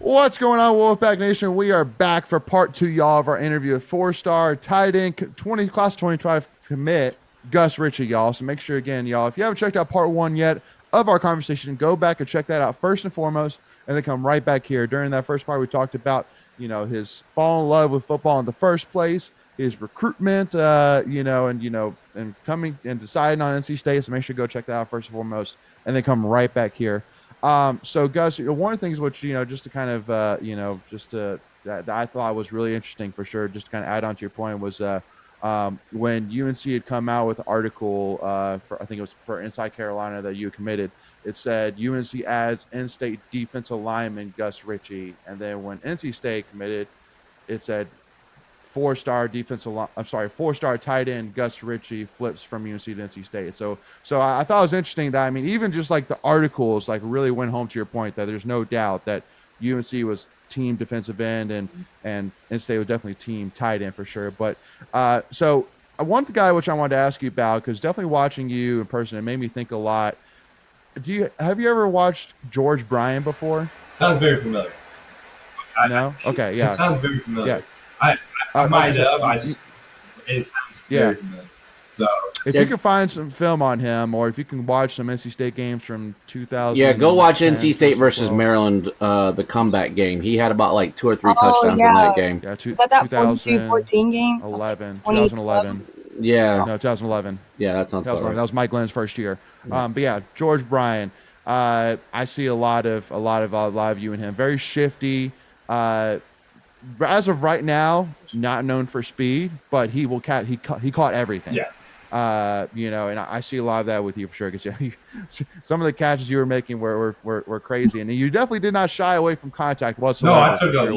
What's going on, Wolfpack Nation? We are back for part 2, y'all, of our interview with 4-star tight end, class 2025 commit, Gus Ritchey, y'all. So make sure, again, y'all, if you haven't checked out part 1 yet of our conversation, go back and check that out first and foremost, and then come right back here. During that first part, we talked about, his fall in love with football in the first place, his recruitment, and coming and deciding on NC State. So make sure to go check that out first and foremost, and then come right back here. So Gus, one of the things which, just to kind of, that I thought was really interesting for sure, just to kind of add on to your point was, when UNC had come out with an article, I think it was for Inside Carolina that you committed, it said UNC adds in-state defensive lineman Gus Ritchey. And then when NC State committed, it said 4-star tight end Gus Ritchey flips from UNC to NC State. So I thought it was interesting that, even just like the articles like really went home to your point that there's no doubt that UNC was team defensive end and NC State was definitely team tight end for sure. But so one guy which I wanted to ask you about, because definitely watching you in person, it made me think a lot. Have you ever watched George Bryan before? Sounds very familiar. No? Okay, yeah. It sounds very familiar. Yeah. I might have. It sounds very familiar. So if you can find some film on him, or if you can watch some NC State games from 2000. Yeah, go watch NC State versus Maryland, the comeback game. He had about like 2 or 3 touchdowns in that game. Yeah, was that 42-14 game? 2011. Yeah. No, 2011. Yeah, that sounds about right. That was Mike Glenn's first year. But yeah, George Bryan. I see a lot of you and him. Very shifty. As of right now, not known for speed, but he caught everything. Yeah. And I see a lot of that with you for sure. Because some of the catches you were making were crazy, and you definitely did not shy away from contact whatsoever. No, I took a